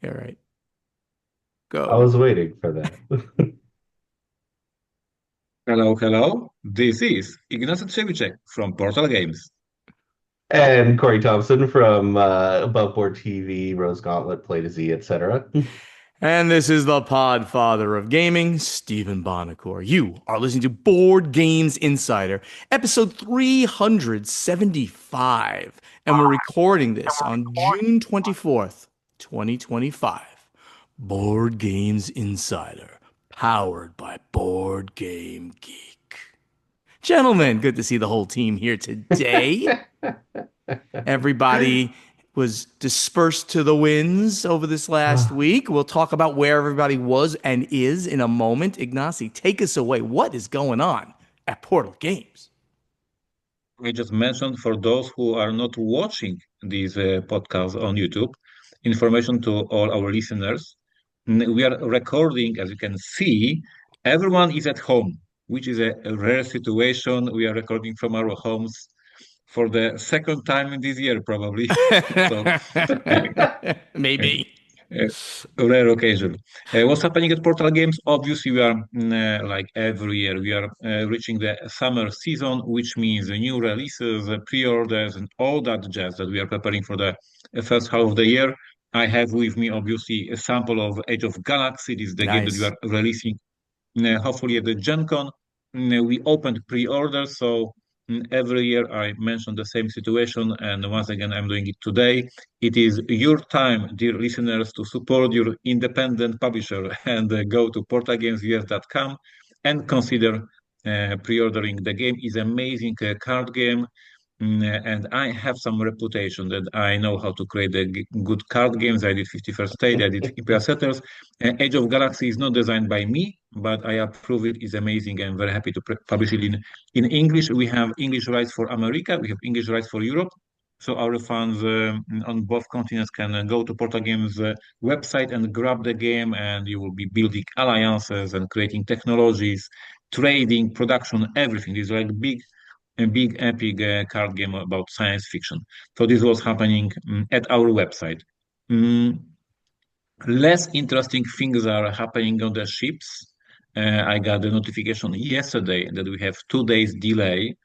All right, I go. was waiting for that. Hello, hello. This is Ignacy Trzewiczek from Portal Games. And Corey Thompson from Above Board TV, Rose Gauntlet, Play to Z, etc. And this is the Podfather of Gaming, Stephen Bonacore. You are listening to Board Games Insider, episode 375. And we're recording this on June 24th, 2025. Board Games Insider, powered by Board Game Geek. Gentlemen, good to see the whole team here today. Everybody was dispersed to the winds over this last week. We'll talk about where everybody was and is in a moment. Ignacy, take us away. What is going on at Portal Games? I just mentioned for those who are not watching these podcasts on YouTube, information to all our listeners. We are recording, as you can see, everyone is at home, which is a rare situation. We are recording from our homes for the second time in this year, probably. So, Maybe. Uh, a rare occasion. What's happening at Portal Games? Obviously, we are like every year, we are reaching the summer season, which means new releases, pre-orders, and all that jazz that we are preparing for the first half of the year. I have with me, obviously, a sample of Age of Galaxy. This is the game that we Nice. are releasing hopefully at the GenCon. We opened pre-orders, so every year I mention the same situation, and once again I'm doing it today. It is your time, dear listeners, to support your independent publisher and go to portalgamesus.com and consider pre-ordering. The game is amazing card game. And I have some reputation that I know how to create good card games. I did 51st State, I did Imperial Settlers. Age of Galaxy is not designed by me, but I approve it. It's amazing. I'm very happy to publish it in English. We have English rights for America, we have English rights for Europe. So our fans on both continents can go to Portal Games website and grab the game, and you will be building alliances and creating technologies, trading, production, everything. It's like a big epic card game about science fiction. So this was happening at our website. Mm, Less interesting things are happening on the ships. I got a notification yesterday that we have 2 days delay,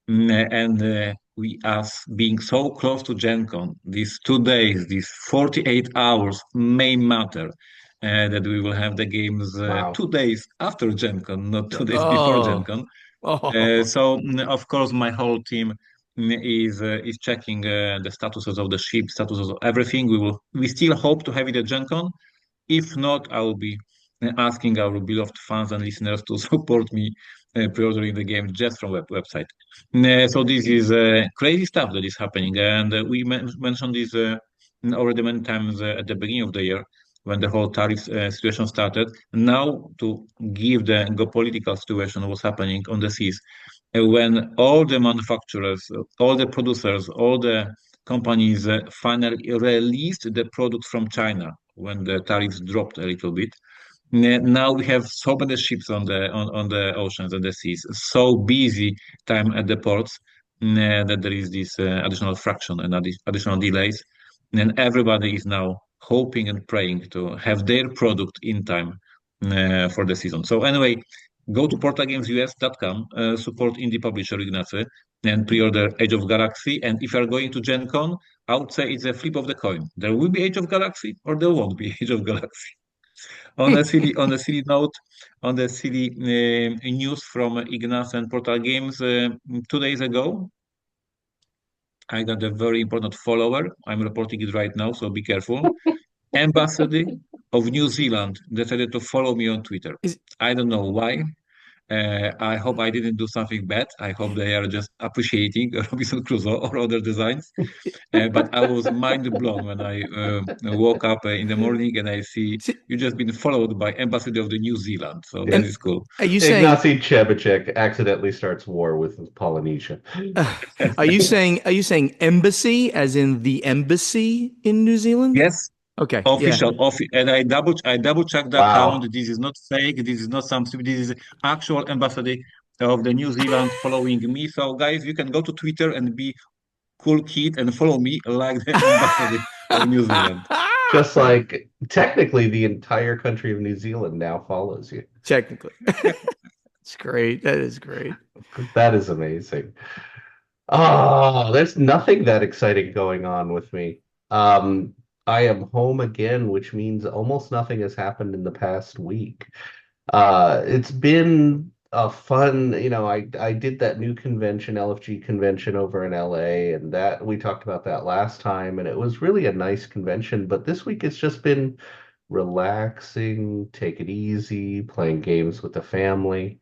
and we as being so close to GenCon, these 2 days, these 48 hours may matter. That we will have the games Wow. 2 days after GenCon, not 2 days before Oh. GenCon. Oh. Of course, my whole team is checking the statuses of the ship, statuses of everything. We still hope to have it at GenCon. If not, I will be asking our beloved fans and listeners to support me pre-ordering the game just from website. So this is crazy stuff that is happening, and we mentioned this already many times at the beginning of the year when the whole tariff situation started. Now to give the geopolitical situation what's happening on the seas, when all the manufacturers, all the producers, all the companies finally released the products from China when the tariffs dropped a little bit. Now we have so many ships on the oceans and the seas, so busy time at the ports that there is this additional fraction and additional delays, and everybody is now hoping and praying to have their product in time for the season. So anyway, go to portalgamesus.com, support indie publisher Ignacy, and pre-order Age of Galaxy. And if you are going to Gen Con, I would say it's a flip of the coin. There will be Age of Galaxy or there won't be Age of Galaxy. On a silly note, on the silly news from Ignacy and Portal Games, 2 days ago, I got a very important follower. I'm reporting it right now, so be careful. Ambassador of New Zealand decided to follow me on Twitter. Is I don't know why. I hope I didn't do something bad. I hope they are just appreciating Robinson Crusoe or other designs. But I was mind blown when I woke up in the morning and I see you just been followed by Ambassador of the New Zealand. So Yeah. this and is cool. are you saying Ignacy Trzewiczek accidentally starts war with Polynesia. uh, are you saying embassy as in the embassy in New Zealand? Yes, Okay, yeah. official, and I double checked the account. Wow. This is not fake. This is not something. This is actual ambassador of the New Zealand following me. So guys, you can go to Twitter and be cool kid and follow me like the ambassador of New Zealand. Just like technically the entire country of New Zealand now follows you. Technically. It's great. That is great. That is amazing. Oh, there's nothing that exciting going on with me. I am home again, which means almost nothing has happened in the past week. It's been a fun, I did that new convention, LFG convention over in LA, and that we talked about that last time, and it was really a nice convention. But this week it's just been relaxing, take it easy, playing games with the family.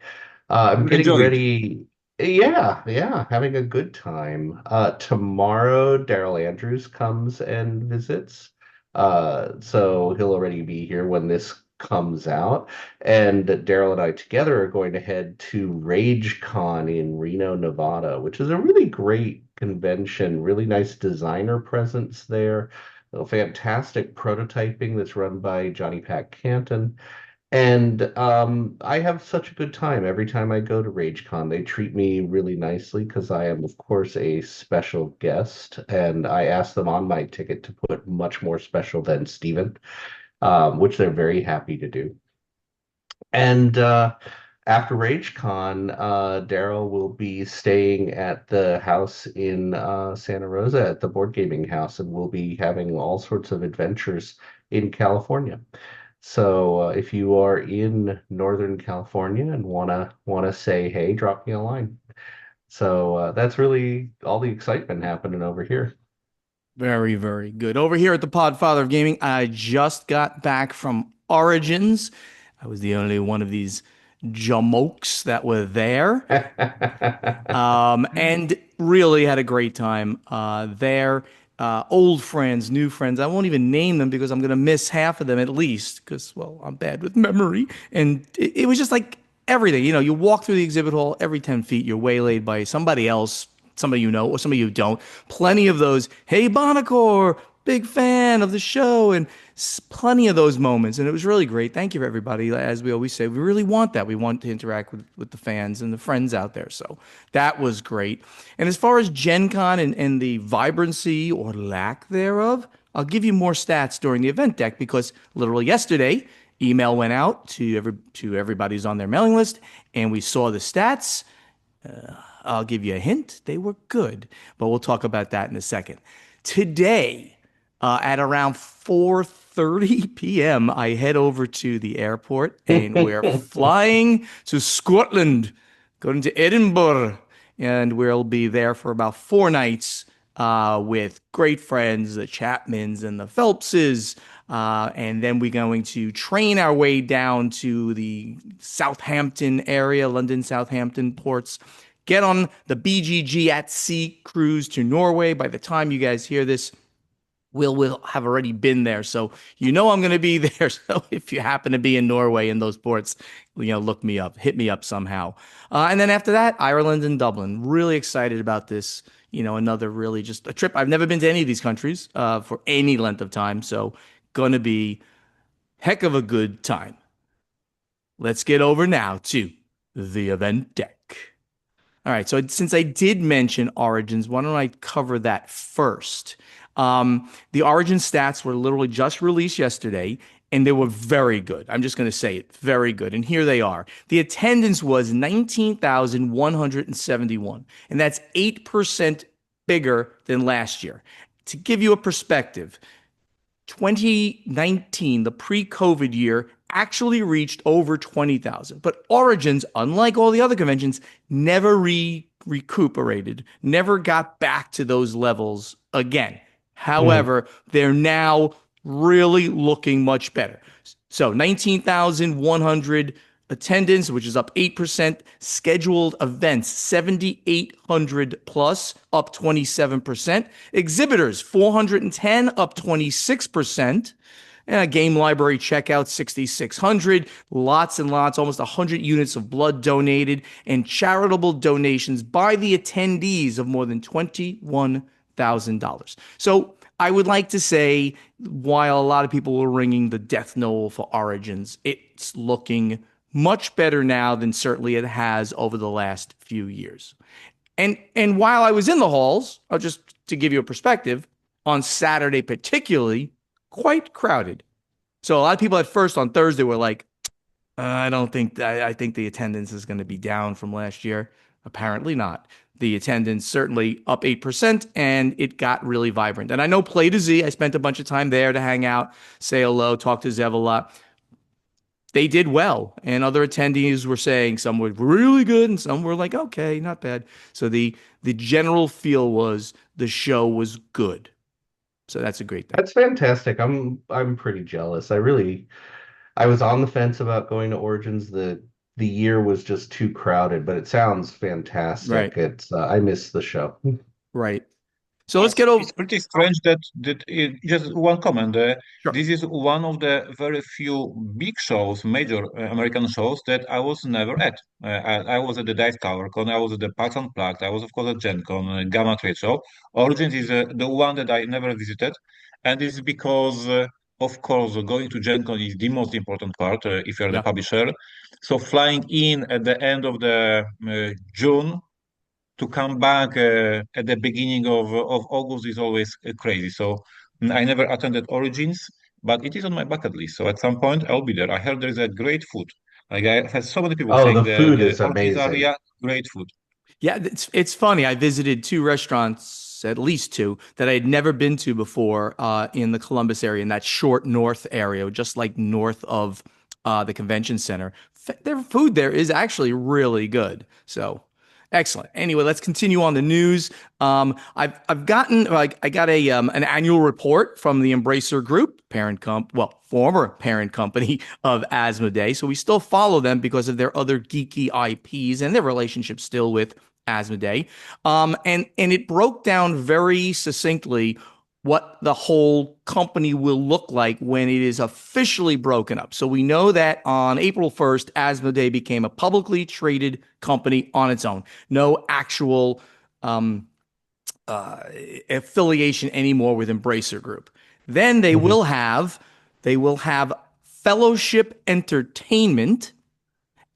I'm getting Enjoy it. ready. Yeah, yeah, having a good time. Tomorrow, Daryl Andrews comes and visits. So he'll already be here when this comes out. And Daryl and I together are going to head to RageCon in Reno, Nevada, which is a really great convention, really nice designer presence there. A fantastic prototyping that's run by Johnny Pack Canton. And I have such a good time every time I go to RageCon. They treat me really nicely because I am, of course, a special guest, and I ask them on my ticket to put much more special than Steven, which they're very happy to do. And after RageCon, Daryl will be staying at the house in Santa Rosa at the board gaming house, and we'll be having all sorts of adventures in California. So if you are in Northern California and wanna say hey, drop me a line. So that's really all the excitement happening over here. Very, very good. Over here at the Podfather of Gaming, I just got back from Origins. I was the only one of these jamokes that were there. And really had a great time there. Old friends, new friends. I won't even name them because I'm going to miss half of them at least because, well, I'm bad with memory. And it was just like everything. You know, you walk through the exhibit hall, every 10 feet, you're waylaid by somebody else, somebody you know, or somebody you don't. Plenty of those, hey, Bonacor, big fan of the show, and plenty of those moments. And it was really great. Thank you, everybody. As we always say, we really want that. We want to interact with the fans and the friends out there. So that was great. And as far as Gen Con and the vibrancy or lack thereof, I'll give you more stats during the event deck because literally yesterday, email went out to everybody who's on their mailing list, and we saw the stats. I'll give you a hint. They were good, but we'll talk about that in a second. Today, at around 4:30 p.m., I head over to the airport and we're flying to Scotland, going to Edinburgh, and we'll be there for about 4 nights with great friends, the Chapmans and the Phelpses. And then we're going to train our way down to the Southampton area, London, Southampton ports. Get on the BGG at Sea cruise to Norway. By the time you guys hear this, we'll have already been there. So you know I'm going to be there. So if you happen to be in Norway in those ports, look me up, hit me up somehow. And then after that, Ireland and Dublin. Really excited about this. Another really just a trip. I've never been to any of these countries for any length of time. So going to be heck of a good time. Let's get over now to the event deck. All right, so since I did mention Origins, why don't I cover that first? The Origin stats were literally just released yesterday, and they were very good. I'm just going to say it, very good. And here they are. The attendance was 19,171, and that's 8% bigger than last year. To give you a perspective, 2019, the pre-COVID year, actually reached over 20,000. But Origins, unlike all the other conventions, never recuperated, never got back to those levels again. However, they're now really looking much better. So 19,100 attendance, which is up 8%. Scheduled events, 7,800 plus, up 27%. Exhibitors, 410, up 26%. And a game library checkout, 6,600. Lots and lots, almost 100 units of blood donated, and charitable donations by the attendees of more than $21,000. So I would like to say, while a lot of people were ringing the death knell for Origins, it's looking much better now than certainly it has over the last few years. And while I was in the halls, just to give you a perspective, on Saturday particularly, quite crowded. So a lot of people at first on Thursday were like, I don't think I think the attendance is going to be down from last year. Apparently not. The attendance certainly up 8% and it got really vibrant. And I know Play to Z, I spent a bunch of time there to hang out, say hello, talk to Zev a lot. They did well. And other attendees were saying some were really good and some were like, okay, not bad. So the general feel was the show was good. So that's a great thing. That's fantastic. I'm pretty jealous. I was on the fence about going to Origins. The year was just too crowded, but it sounds Right. fantastic. It's I miss the show. Right. So let's get over. It's pretty strange that just one comment. Sure. This is one of the very few big shows, major American shows that I was never at. I was at the Dice Tower Con, I was at the PAX Unplugged, I was of course at GenCon, Gamma Trade Show. Origins is the one that I never visited, and it's because, of course, going to GenCon is the most important part if you're the Yeah. publisher. So flying in at the end of the June to come back at the beginning of August is always crazy. So I never attended Origins, but it is on my bucket list. So at some point I'll be there. I heard there is a great food. Like I had so many people Oh, saying the food the is Origins amazing. area, great food. Yeah, it's funny. I visited two restaurants, at least two, that I had never been to before in the Columbus area, in that short north area, just like north of the convention center. Their food there is actually really good. So excellent. Anyway, let's continue on the news. I've gotten like I got a an annual report from the Embracer Group, former parent company of Asmodee. So we still follow them because of their other geeky IPs and their relationship still with Asmodee. And it broke down very succinctly what the whole company will look like when it is officially broken up. So we know that on April 1st, Asmodee became a publicly traded company on its own. No actual affiliation anymore with Embracer Group. Then they will have Fellowship Entertainment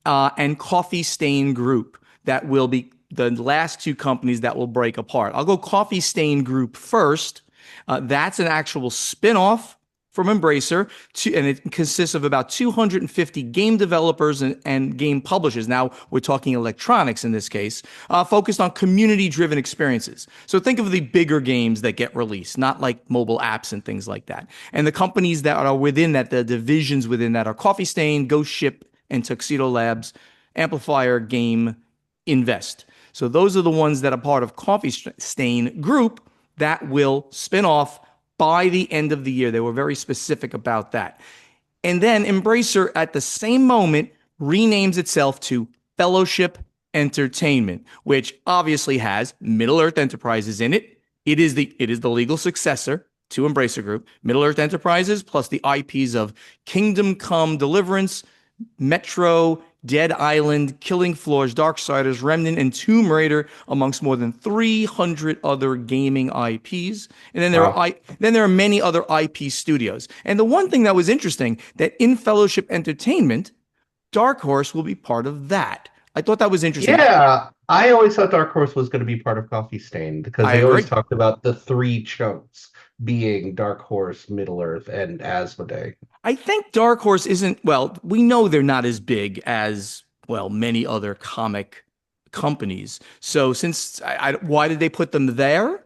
and Coffee Stain Group that will be the last two companies that will break apart. I'll go Coffee Stain Group first. That's an actual spinoff from Embracer, and it consists of about 250 game developers and game publishers. Now, we're talking electronics in this case, focused on community-driven experiences. So think of the bigger games that get released, not like mobile apps and things like that. And the companies that are within that, the divisions within that are Coffee Stain, Ghost Ship, and Tuxedo Labs, Amplifier, Game, Invest. So those are the ones that are part of Coffee Stain Group that will spin off by the end of the year. They were very specific about that. And then Embracer, at the same moment, renames itself to Fellowship Entertainment, which obviously has Middle-earth Enterprises in it. It is the legal successor to Embracer Group. Middle-earth Enterprises plus the IPs of Kingdom Come Deliverance, Metro, Dead Island, Killing Floors, Darksiders, Remnant, and Tomb Raider, amongst more than 300 other gaming IPs. And then Wow. there are many other IP studios. And the one thing that was interesting, that in Fellowship Entertainment, Dark Horse will be part of that. I thought that was interesting. Yeah, I always thought Dark Horse was going to be part of Coffee Stain because I they always agree. talked about the three chunks being Dark Horse, Middle Earth, and Asmodee. I think Dark Horse isn't, well, we know they're not as big as, well, many other comic companies. So why did they put them there?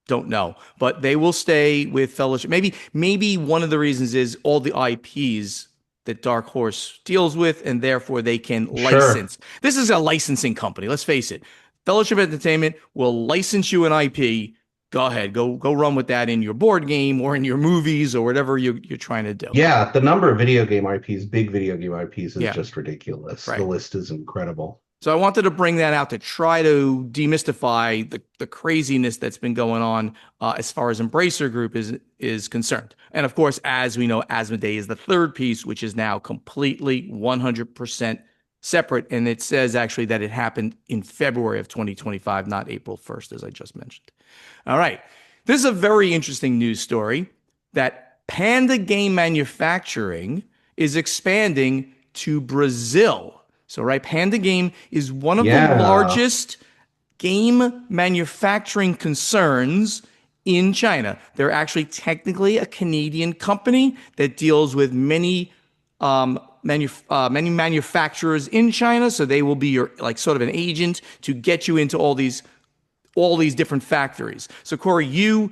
Don't know, but they will stay with Fellowship. Maybe one of the reasons is all the IPs that Dark Horse deals with, and therefore they can Sure. license. This is a licensing company. Let's face it. Fellowship Entertainment will license you an IP. Go ahead, go run with that in your board game or in your movies or whatever you're trying to do. Yeah, the number of video game IPs, big video game IPs, is Yeah, just ridiculous. The right. list is incredible. So I wanted to bring that out to try to demystify the craziness that's been going on as far as Embracer Group is concerned. And of course, as we know, Asmodee is the third piece, which is now completely 100% separate. And it says actually that it happened in February of 2025, not April 1st, as I just mentioned. All right. This is a very interesting news story that Panda Game Manufacturing is expanding to Brazil. So, right, Panda Game is one of the Yeah. largest game manufacturing concerns in China. They're actually technically a Canadian company that deals with many manufacturers in China. So they will be your like sort of an agent to get you into all these different factories. So Corey,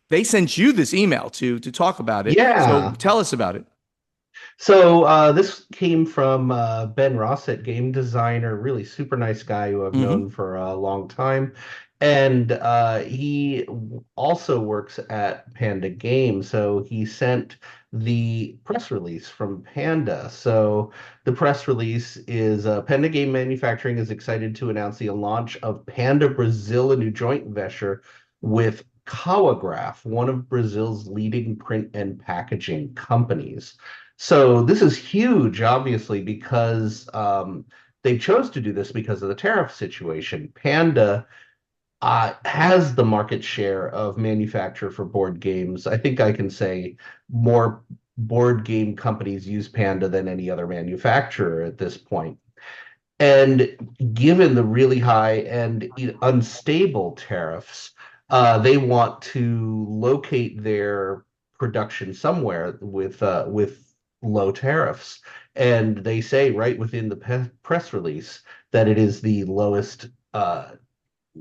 they sent you this email to talk about it. So Yeah. tell us about it. So this came from Ben Rossett, game designer, really super nice guy who I've known Hmm. for a long time. And he also works at Panda Games. So he sent the press release from Panda. So the press release is Panda Game Manufacturing is excited to announce the launch of Panda Brazil, a new joint venture with Cowagraph, one of Brazil's leading print and packaging companies. So this is huge, obviously, because they chose to do this because of the tariff situation. Panda has the market share of manufacture for board games. I think I can say more board game companies use Panda than any other manufacturer at this point. And given the really high and unstable tariffs, they want to locate their production somewhere with low tariffs. And they say right within the press release that it is the lowest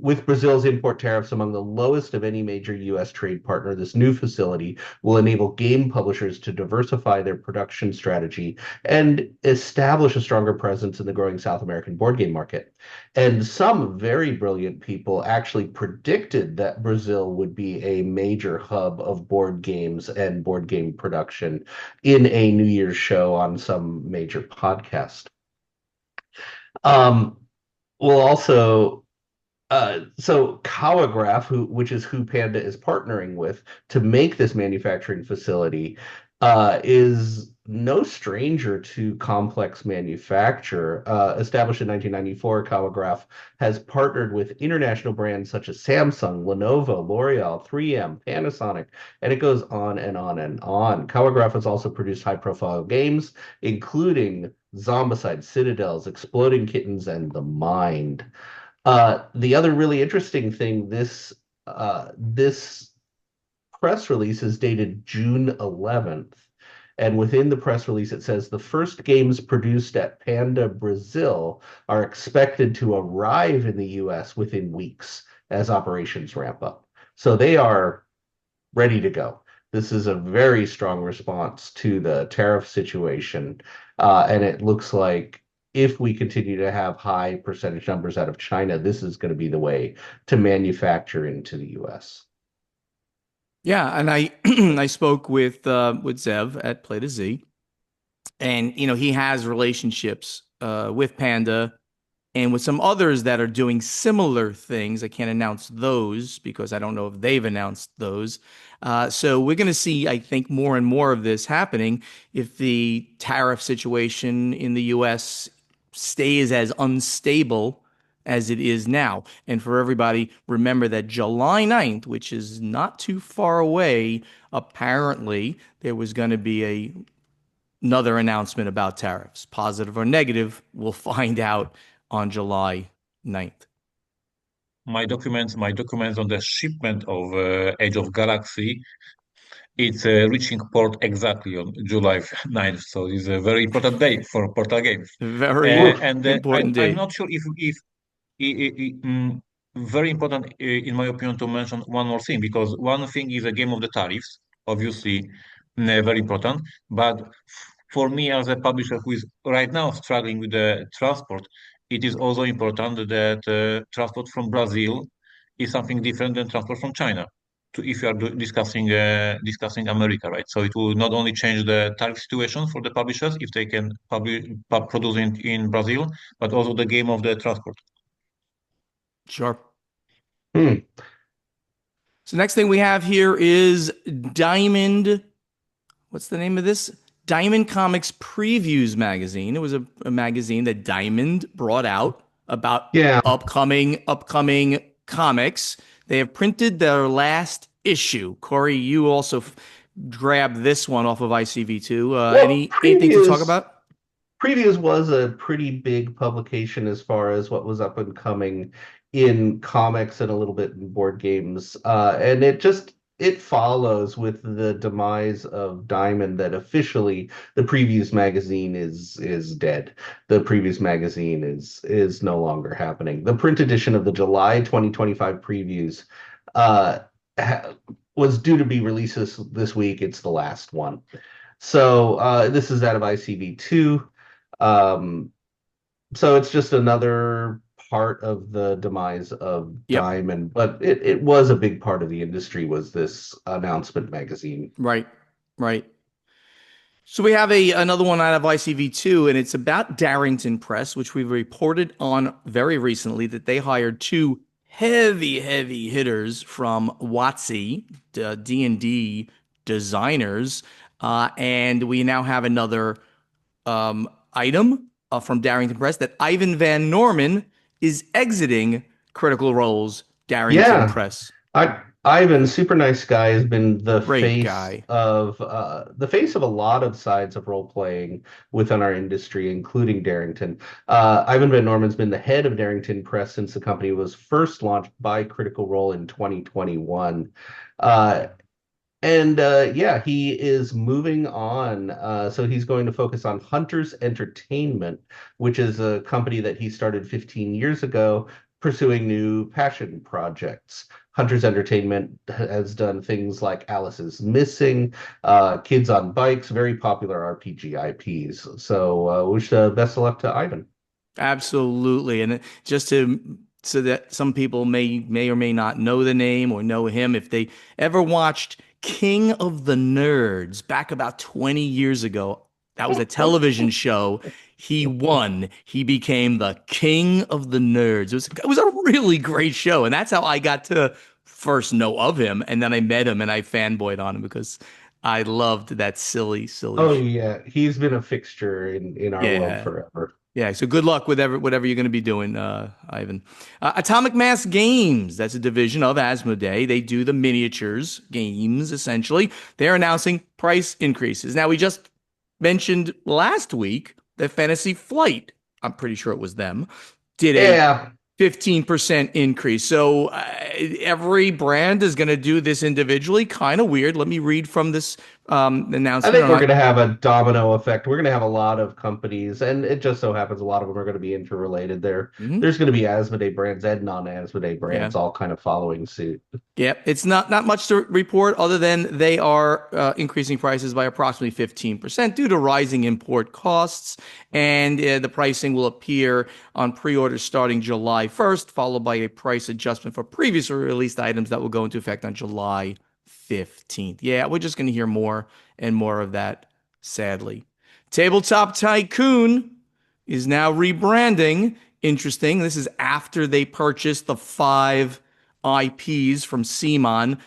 with Brazil's import tariffs among the lowest of any major U.S. trade partner. This new facility will enable game publishers to diversify their production strategy and establish a stronger presence in the growing South American board game market. And some very brilliant people actually predicted that Brazil would be a major hub of board games and board game production in a New Year's show on some major podcast. Um, we'll also so Cowagraph, which is who Panda is partnering with to make this manufacturing facility, is no stranger to complex manufacture. Established in 1994, Cowagraph has partnered with international brands such as Samsung, Lenovo, L'Oreal, 3M, Panasonic, and it goes on and on and on. Cowagraph has also produced high-profile games, including Zombicide, Citadels, Exploding Kittens, and The Mind. The other really interesting thing, this press release is dated June 11th, and within the press release it says the first games produced at Panda Brazil are expected to arrive in the US within weeks as operations ramp up. So they are ready to go. This is a very strong response to the tariff situation. And it looks like if we continue to have high percentage numbers out of China, this is going to be the way to manufacture into the US. Yeah, and I I spoke with Zev at Play to Z, and he has relationships with Panda and with some others that are doing similar things. I can't announce those because I don't know if they've announced those. So we're going to see, I think, more and more of this happening if the tariff situation in the U.S. stays as unstable as it is now. And for everybody, remember that July 9th, which is not too far away, apparently there was going to be another announcement about tariffs, positive or negative. We'll find out on July 9th. My documents on the shipment of Age of Galaxy, it's reaching port exactly on July 9th. So it's a very important day for Portal Games. Very And important I'm date. not sure if very important, in my opinion, to mention one more thing, because one thing is a game of the tariffs, obviously, very important. But for me, as a publisher who is right now struggling with the transport, it is also important that transport from Brazil is something different than transport from China. If you are discussing America, right? So it will not only change the tariff situation for the publishers if they can produce in Brazil, but also the game of the transport. Sure. Hmm. So next thing we have here is Diamond. What's the name of this? Diamond Comics Previews magazine. It was a magazine that Diamond brought out about Yeah. upcoming comics. They have printed their last issue. Corey, you also grabbed this one off of ICV2. Well, Anything to talk previews. about? Previews was a pretty big publication as far as what was up and coming in comics and a little bit in board games. And it follows with the demise of Diamond that officially the Previews magazine is dead. The Previews magazine is no longer happening. The print edition of the July 2025 Previews uh, ha was due to be released this week. It's the last one. So this is out of ICV2. Um, so it's just another part of the demise of Yep. Diamond, but it was a big part of the industry was this announcement magazine. Right. Right. So we have another one out of ICV2, and it's about Darrington Press, which we've reported on very recently that they hired two heavy hitters from WotC, D&D designers, and we now have another item from Darrington Press that Ivan Van Norman is exiting Critical Role's Darrington Yeah, Press. Ivan, super nice guy, has been Great guy. the face of a lot of sides of role playing within our industry, including Darrington. Ivan Van Norman's been the head of Darrington Press since the company was first launched by Critical Role in 2021. Uh, yeah, he is moving on. So he's going to focus on Hunters Entertainment, which is a company that he started 15 years ago, pursuing new passion projects. Hunters Entertainment has done things like Alice is Missing, Kids on Bikes, very popular RPG IPs. So wish the best of luck to Ivan. Absolutely. And just to so that some people may or may not know the name or know him if they ever watched King of the Nerds back about 20 years ago. That was a television show. He won. He became the King of the Nerds. It was a really great show. And that's how I got to first know of him. And then I met him and I fanboyed on him because I loved that silly Oh show. yeah, he's been a fixture in our world Yeah. forever. Yeah, so good luck with whatever you're going to be doing, Ivan. Atomic Mass Games, that's a division of Asmodee. They do the miniatures games, essentially. They're announcing price increases. Now, we just mentioned last week that Fantasy Flight, I'm pretty sure it was them, did a Yeah, 15% increase. So every brand is going to do this individually. Kind of weird. Let me read from this I announcement think we're on. going to have a domino effect. We're going to have a lot of companies, and it just so happens a lot of them are going to be interrelated. Mhm. There's going to be Asmodee brands and non-Asmodee Yeah. brands all kind of following suit. Yeah, it's not much to report other than they are increasing prices by approximately 15% due to rising import costs, and the pricing will appear on pre-orders starting July 1st, followed by a price adjustment for previously released items that will go into effect on July 15th. Yeah, we're just going to hear more and more of that, sadly. Tabletop Tycoon is now rebranding. Interesting. This is after they purchased the five IPs from Simon,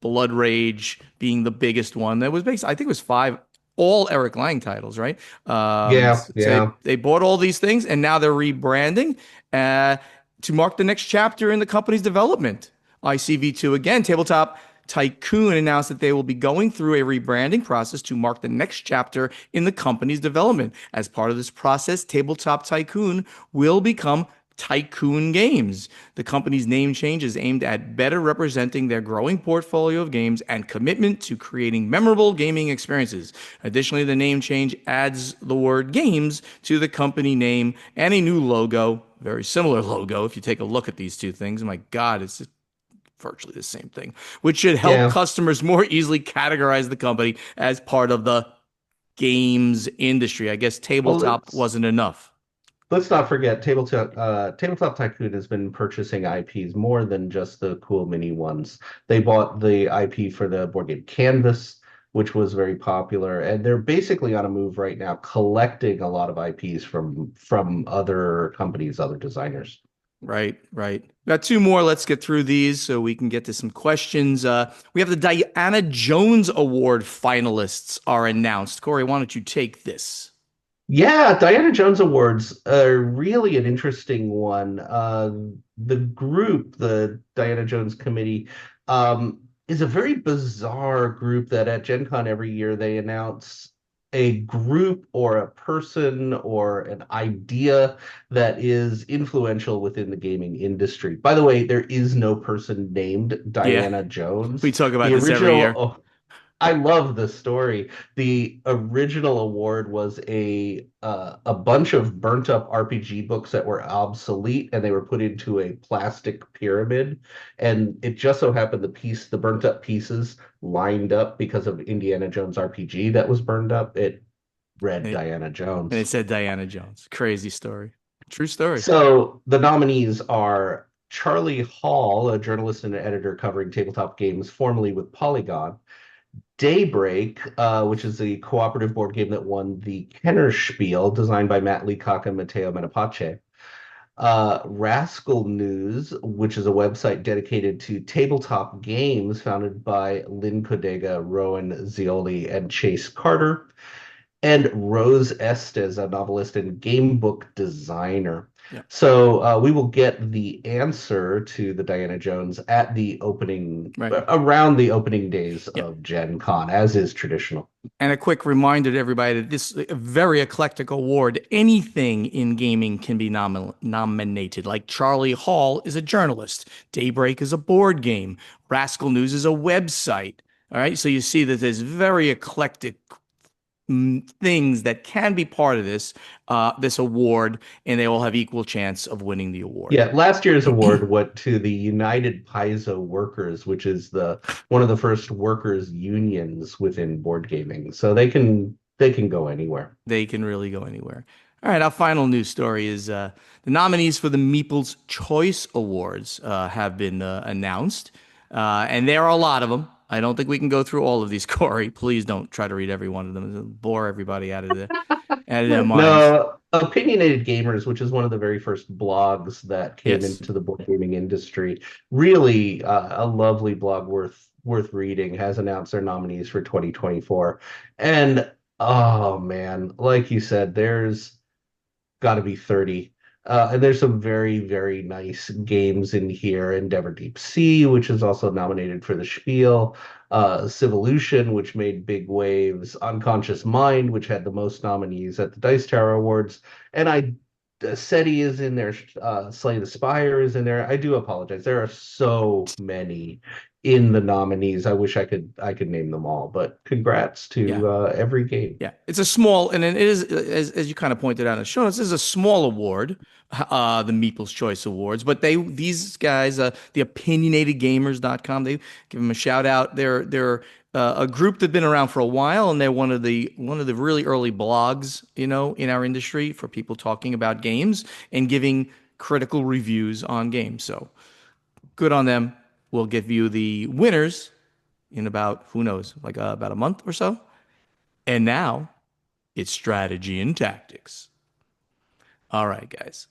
Blood Rage being the biggest one. That was based, I think it was five, all Eric Lang titles, right? Yeah, So yeah. they bought all these things and now they're rebranding uh, to mark the next chapter in the company's development. ICV2 again, Tabletop Tycoon announced that they will be going through a rebranding process to mark the next chapter in the company's development. As part of this process, Tabletop Tycoon will become Tycoon Games. The company's name change is aimed at better representing their growing portfolio of games and commitment to creating memorable gaming experiences. Additionally, the name change adds the word games to the company name and a new logo, very similar logo. If you take a look at these two things, my God, it's virtually the same thing, which should help Yeah. customers more easily categorize the company as part of the games industry. I guess Well, tabletop wasn't enough. let's not forget Tabletop Tycoon has been purchasing IPs more than just the cool mini ones. They bought the IP for the board game Canvas, which was very popular, and they're basically on a move right now, collecting a lot of IPs from other companies, other designers. Right, right. Got two more. Let's get through these so we can get to some questions. We have the Diana Jones Award finalists are announced. Corey, why don't you take this? Yeah, Diana Jones Awards are really an interesting one. The group, the Diana Jones Committee, is a very bizarre group that at Gen Con every year they announce. a group or a person or an idea that is influential within the gaming industry. By the way, there is no person named Yeah, Diana we Jones. talk about The this every original, year. oh, I love the story. The original award was a bunch of burnt up RPG books that were obsolete, and they were put into a plastic pyramid. And it just so happened the burnt up pieces lined up because of Indiana Jones RPG that was burned up. It read And it, Diana and it Jones. said Diana Jones. Crazy story. True story. So the nominees are Charlie Hall, a journalist and an editor covering tabletop games, formerly with Polygon. Daybreak, which is a cooperative board game that won the Kenner Spiel, designed by Matt Leacock and Matteo Menapace. Rascal News, which is a website dedicated to tabletop games, founded by Lynn Codega, Rowan Zioli, and Chase Carter. And Rose Estes, a novelist and game book designer. Yeah. So we will get the answer to the Diana Jones at the opening, Right. around the opening days Yeah. of Gen Con, as is traditional. And a quick reminder to everybody that this is a very eclectic award. Anything in gaming can be nominated. Like Charlie Hall is a journalist. Daybreak is a board game. Rascal News is a website. All right. So you see that there's very eclectic things that can be part of this award, and they all have equal chance of winning the award. Yeah, last year's award went to the United Paizo Workers, which is the one of the first workers unions within board gaming. So they can go anywhere. They can really go anywhere. All right, our final news story is the nominees for the Meeples Choice Awards have been announced, and there are a lot of them. I don't think we can go through all of these, Corey. Please don't try to read every one of them. It'll bore everybody out of their minds. No, Opinionated Gamers, which is one of the very first blogs that came Yes. into the board gaming industry, really a lovely blog worth reading, has announced their nominees for 2024. And oh man, like you said, there's got to be 30. And there's some very, very nice games in here. Endeavor Deep Sea, which is also nominated for the Spiel. Civolution, which made big waves. Unconscious Mind, which had the most nominees at the Dice Tower Awards. And SETI is in there. Slay the Spire is in there. I do apologize. There are so many in the nominees. I wish I could name them all, but congrats Yeah. to every game. Yeah, it's a small, and it is, as you kind of pointed out in the show notes, this is a small award, the Meeples Choice Awards, but these guys, the opinionatedgamers.com, they give them a shout out. They're a group that's been around for a while, and they're one of the really early blogs, in our industry for people talking about games and giving critical reviews on games. So good on them. We'll give you the winners in about, who knows, like about a month or so. And now it's strategy and tactics. All right, guys.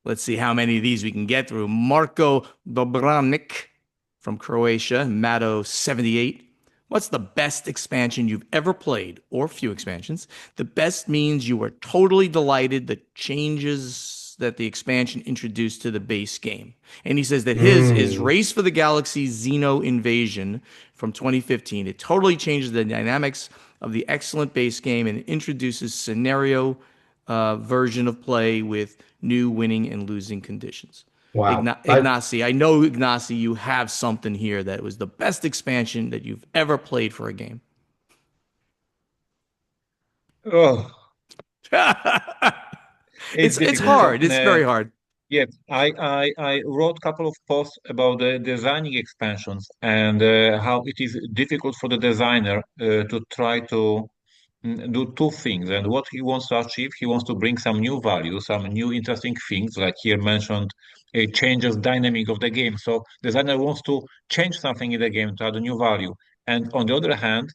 Let's see how many of these we can get through. Marko Dobranic from Croatia, Mato78. What's the best expansion you've ever played, or few expansions? The best means you were totally delighted the changes that the expansion introduced to the base game. And he says that his is Race for the Galaxy Xeno Invasion from 2015. It totally changes the dynamics of the excellent base game and introduces scenario version of play with new winning and losing conditions. Wow. Ignacy, I know, Ignacy, you have something here that was the best expansion that you've ever played for a game. Oh, It's difficult. So, hard. It's very hard. yeah, I wrote a couple of posts about the designing expansions and how it is difficult for the designer to try to do two things. And what he wants to achieve, he wants to bring some new value, some new interesting things, like here mentioned, it changes dynamic of the game. So designer wants to change something in the game to add a new value. And on the other hand,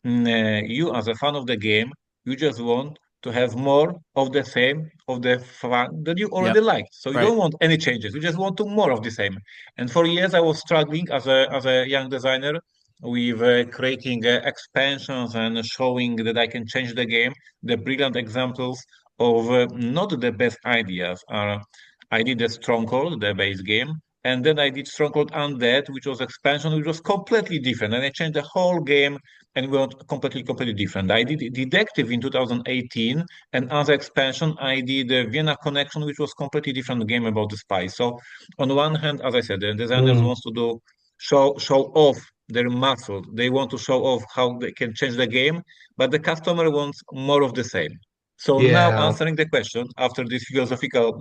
you as a fan of the game, you just want to have more of the same of the fun that you already Yep. liked. So you Right. don't want any changes. You just want to more of the same. And for years I was struggling as a young designer with creating expansions and showing that I can change the game. The brilliant examples of not the best ideas are I did a Stronghold, the base game. And then I did Stronghold Undead, which was expansion, which was completely different. And I changed the whole game and went completely different. I did Detective in 2018, and as expansion, I did Vienna Connection, which was completely different game about the spy. So on one hand, as I said, the designers Mm, wants to do show off their muscle. They want to show off how they can change the game, but the customer wants more of the same. So now yeah. answering the question after this philosophical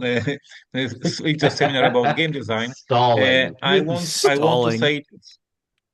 seminar about game design, Stalling. I want to Stalling. say,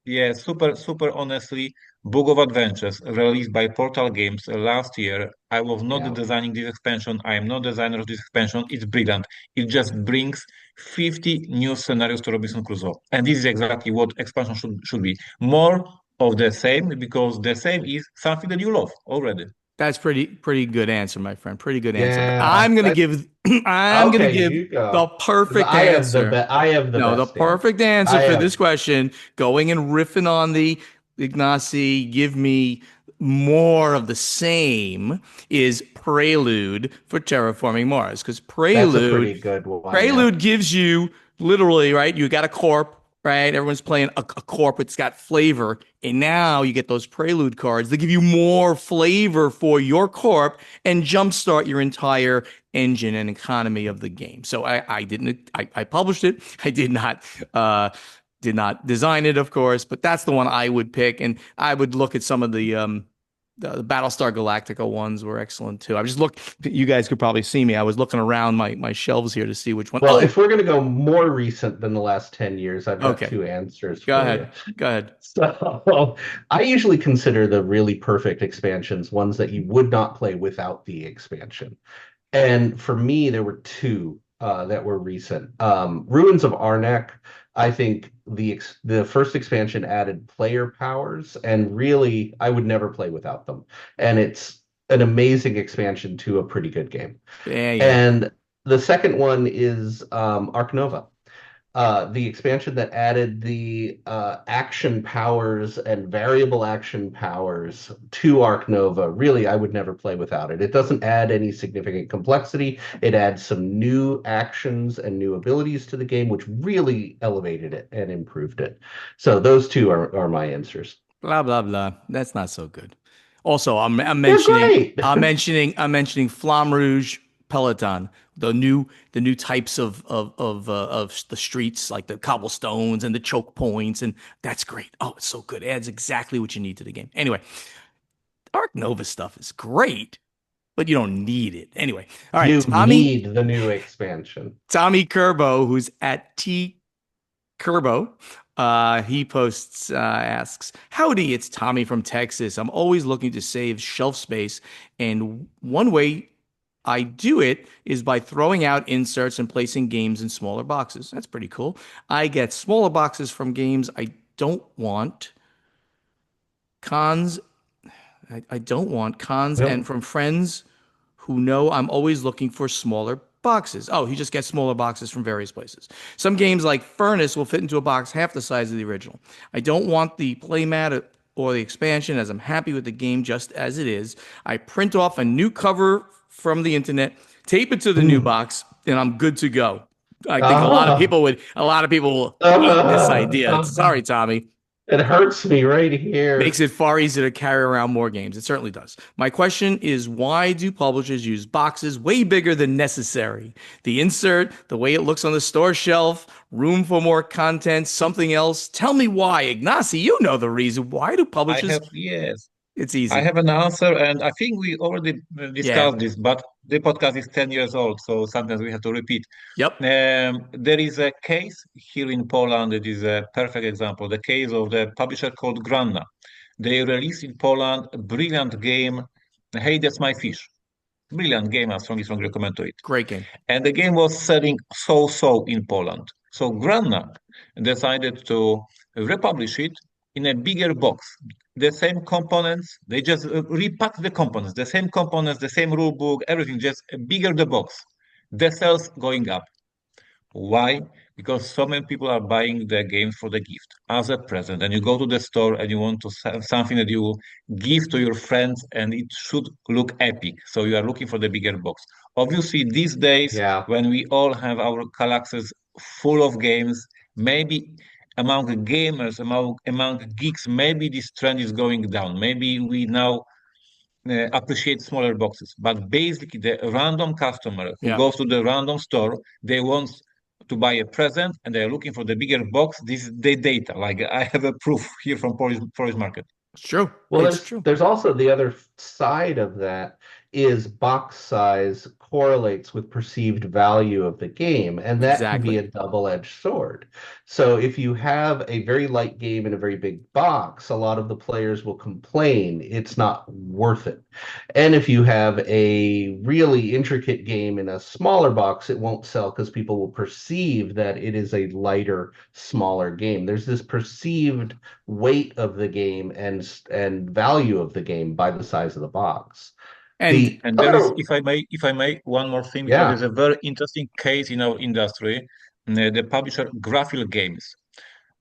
yeah, super honestly, Book of Adventures released by Portal Games last year. I was not Yeah. designing this expansion. I am not designer of this expansion. It's brilliant. It just brings 50 new scenarios to Robinson Crusoe, and this is exactly what expansion should be. More of the same, because the same is something that you love already. That's pretty good answer, my friend. Pretty good answer. But Yeah. I'm gonna That give I'm gonna okay, give you the go. 'Cause perfect answer. I have the No, the best answer. perfect answer I for have this question, going and riffing on the Ignacy, give me more of the same, is Prelude for Terraforming Mars. Because that's a Prelude pretty good one, yeah. Prelude gives you literally, right? You got a corp, right? Everyone's playing a corp. It's got flavor. And now you get those Prelude cards that give you more flavor for your corp and jumpstart your entire engine and economy of the game. So I didn't, I published it. I did not design it, of course, but that's the one I would pick. And I would look at some of the Battlestar Galactica ones were excellent too. I just look. You guys could probably see me. I was looking around my shelves here to see which one. Well, Oh, if we're going to go more recent than the last 10 years, I've got okay. two answers Go for you. ahead. Go ahead. So I usually consider the really perfect expansions ones that you would not play without the expansion. And for me, there were two that were recent. Ruins of Arnak, I think the first expansion added player powers, and really, I would never play without them. And it's an amazing expansion to a pretty good game. There you go. And the second one is Ark Nova, the expansion that added the action powers and variable action powers to Ark Nova. Really, I would never play without it. It doesn't add any significant complexity. It adds some new actions and new abilities to the game, which really elevated it and improved it. So those two are my answers. Blah blah blah. That's not so good. Also, I'm They're mentioning great. I'm mentioning Flamme Rouge Peloton, the new types of the streets, like the cobblestones and the choke points, and that's great. Oh, it's so good. It adds exactly what you need to the game. Anyway, Arc Nova stuff is great, but you don't need it. Anyway, all right, You need the new expansion. Tommy Kerbo, who's at T Kerbo. He posts, asks, Howdy, it's Tommy from Texas. I'm always looking to save shelf space, and one way I do it is by throwing out inserts and placing games in smaller boxes. That's pretty cool. I get smaller boxes from games I don't want. Cons, I don't want cons, and Yep. from friends who know I'm always looking for smaller boxes. Oh, he just gets smaller boxes from various places. Some games like Furnace will fit into a box half the size of the original. I don't want the playmat or the expansion, as I'm happy with the game just as it is. I print off a new cover from the internet, tape it to the new Mm. box, and I'm good to go. I think Ah. a lot of people will hate this idea. Sorry, Tommy. It hurts me right Makes here. it far easier to carry around more games. It certainly does. My question is, why do publishers use boxes way bigger than necessary? The insert, the way it looks on the store shelf, room for more content, something else. Tell me why. Ignacy, you know the reason. Why do I publishers? have, yes, It's I easy. have an answer, and I think we already Yeah. discussed this, but the podcast is 10 years old, so sometimes we have to repeat. Yep. There is a case here in Poland. It is a perfect example. The case of the publisher called Granna. They released in Poland a brilliant game. Hey, that's my fish. Brilliant game. I strongly recommend to it. Great game. And the game was selling so in Poland. So Granna decided to republish it in a bigger box. The same components, they just repacked the components, the same components, the same rule book, everything, just bigger the box. The sales going up. Why? Because so many people are buying the games for the gift as a present, and you go to the store and you want to sell something that you give to your friends, and it should look epic. So you are looking for the bigger box. Obviously, these days Yeah. when we all have our Kallaxes full of games. Maybe among gamers, among geeks, maybe this trend is going down. Maybe we now appreciate smaller boxes. But basically, the random customer who Yeah. goes to the random store, they want to buy a present and they're looking for the bigger box. This is the data. Like I have a proof here from Polish market. It's true. Well, It's there's true. there's also the other side of that is box size correlates with perceived value of the game, and that can be Exactly. a double-edged sword. So if you have a very light game in a very big box, a lot of the players will complain it's not worth it. And if you have a really intricate game in a smaller box, it won't sell because people will perceive that it is a lighter, smaller game. There's this perceived weight of the game and value of the game by the size of the box. And The And there is, other, if I may, one more thing, because yeah, there's a very interesting case in our industry. The publisher Graphical Games.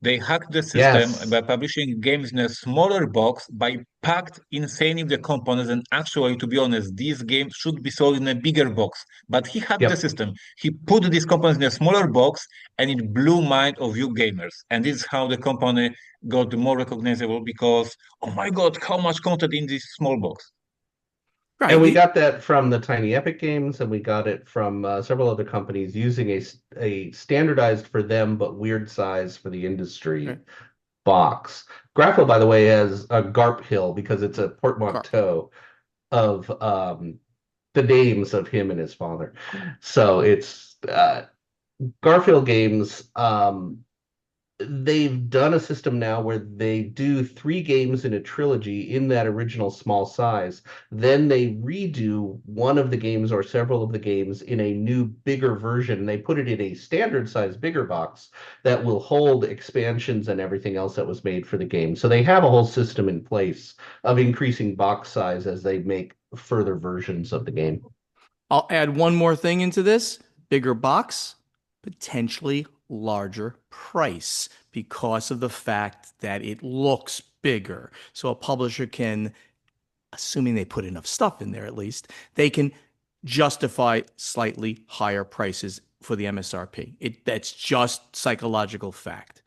They hacked the system by yes, publishing games in a smaller box by packed insanely the components. And actually, to be honest, these games should be sold in a bigger box. But he hacked the yep. system. He put these components in a smaller box, and it blew mind of you gamers. And this is how the company got more recognizable because, oh my God, how much content in this small box. And right. we got that from the Tiny Epic games, and we got it from several other companies using a standardized for them but weird size for the industry Right. box. Grapho, by the way, has a Garp Hill because it's a Garfield. portmanteau of the names of him and his father. So it's Garfield games. They've done a system now where they do 3 games in a trilogy in that original small size. Then they redo one of the games or several of the games in a new, bigger version. They put it in a standard size, bigger box that will hold expansions and everything else that was made for the game. So they have a whole system in place of increasing box size as they make further versions of the game. I'll add one more thing into this. Bigger box, potentially larger price because of the fact that it looks bigger. So a publisher can, assuming they put enough stuff in there at least, they can justify slightly higher prices for the MSRP. That's just psychological fact.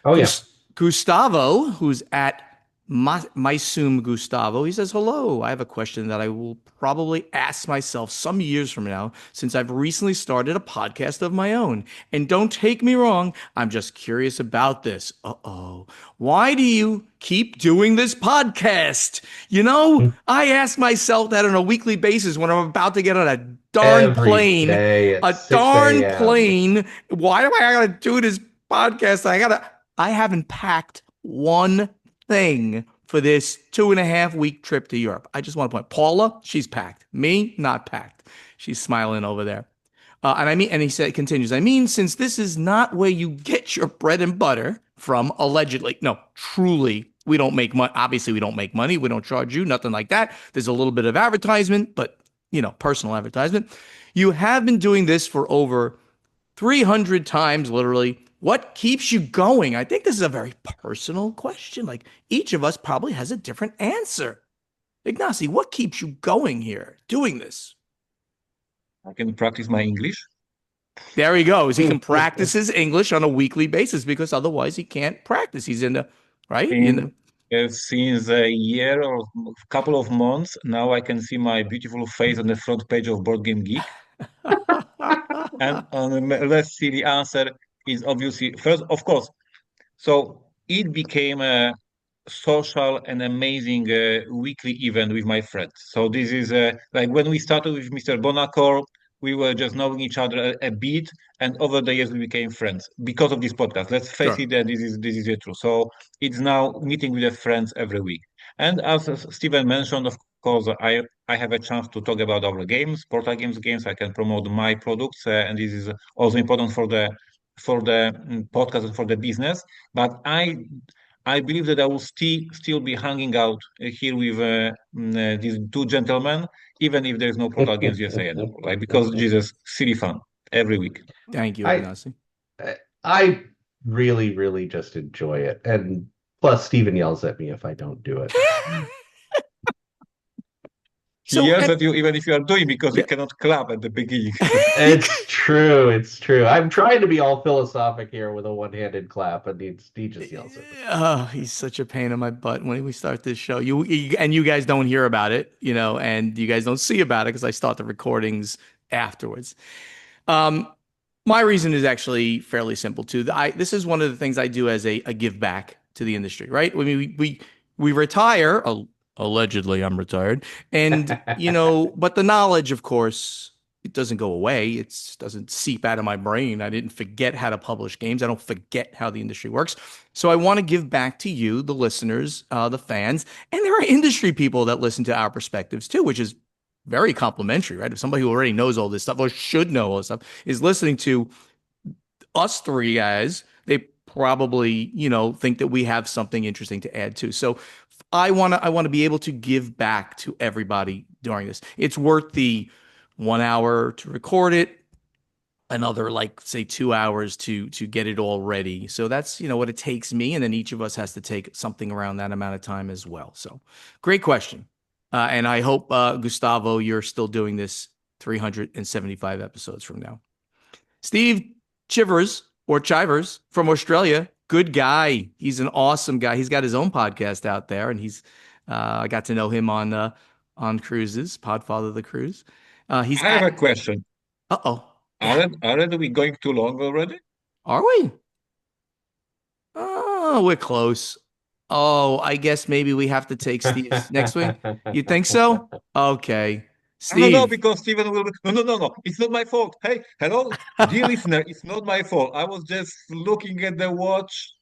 Oh, yeah. Gustavo, who's at Maisum Gustavo, he says, hello. I have a question that I will probably ask myself some years from now since I've recently started a podcast of my own. And don't take me wrong, I'm just curious about this. Uh-oh. Why do you keep doing this podcast? You know, I ask myself that on a weekly basis when I'm about to get on a darn Every plane. day at A 6 darn a.m. plane. Why do I gotta do this podcast? I haven't packed one thing for this 2.5 week trip to Europe. I just want to point. Paula, she's packed. Me, not packed. She's smiling over there. And he said, continues, I mean, since this is not where you get your bread and butter from, allegedly. No, truly, we don't make money. Obviously, we don't make money. We don't charge you, nothing like that. There's a little bit of advertisement, but, personal advertisement. You have been doing this for over 300 times, literally. What keeps you going? I think this is a very personal question. Like each of us probably has a different answer. Ignacy, what keeps you going here doing this? I can practice my English. There he goes. He can practice his English on a weekly basis because otherwise he can't practice. He's in the, right? In Since a year or a couple of months, now I can see my beautiful face on the front page of Board Game Geek. And let's see, the answer is obviously first, of course. So it became a social and amazing weekly event with my friends. So this is like when we started with Mr. Bonacor, we were just knowing each other a bit, and over the years we became friends because of this podcast. Let's face Sure. it, that this is the truth. So it's now meeting with the friends every week. And as Steven mentioned, of course, I have a chance to talk about our games, portal games. I can promote my products, and this is also important for the podcast and for the business. But I believe that I will still be hanging out here with these two gentlemen, even if there's no Portal Games USA anymore, right? Because Jesus, silly fun every week. Thank you, I Ignacy. I really, really just enjoy it. And plus Steven yells at me if I don't do it. So, Yells and at you even if you are doing because you yeah. cannot clap at the beginning. It's true. It's true. I'm trying to be all philosophic here with a one-handed clap, and he just yells at me. Oh, he's such a pain in my butt when we start this show. And you guys don't hear about it, and you guys don't see about it because I start the recordings afterwards. Um, my reason is actually fairly simple too. This is one of the things I do as a give back to the industry, right? I mean, we retire. Allegedly, I'm retired, and but the knowledge, of course, it doesn't go away. It doesn't seep out of my brain. I didn't forget how to publish games. I don't forget how the industry works. So I want to give back to you, the listeners, the fans, and there are industry people that listen to our perspectives too, which is very complimentary, right? If somebody who already knows all this stuff or should know all this stuff is listening to us three guys, they probably, think that we have something interesting to add too. So I want to be able to give back to everybody during this. It's worth the 1 hour to record it, another like say 2 hours to get it all ready. So that's what it takes me, and then each of us has to take something around that amount of time as well. So great question. And I hope, Gustavo, you're still doing this 375 episodes from now. Steve Chivers from Australia, good guy. He's an awesome guy. He's got his own podcast out there, and I got to know him on cruises, Podfather the cruise. He's I have a question. Uh-oh. Yeah. Are we going too long already? Are we? Oh, we're close. Oh, I guess maybe we have to take Steve's next week. You think so? Okay. I don't know Steve, because Steven will be. No, no, no, no. It's not my fault. Hey, hello, dear listener. It's not my fault. I was just looking at the watch.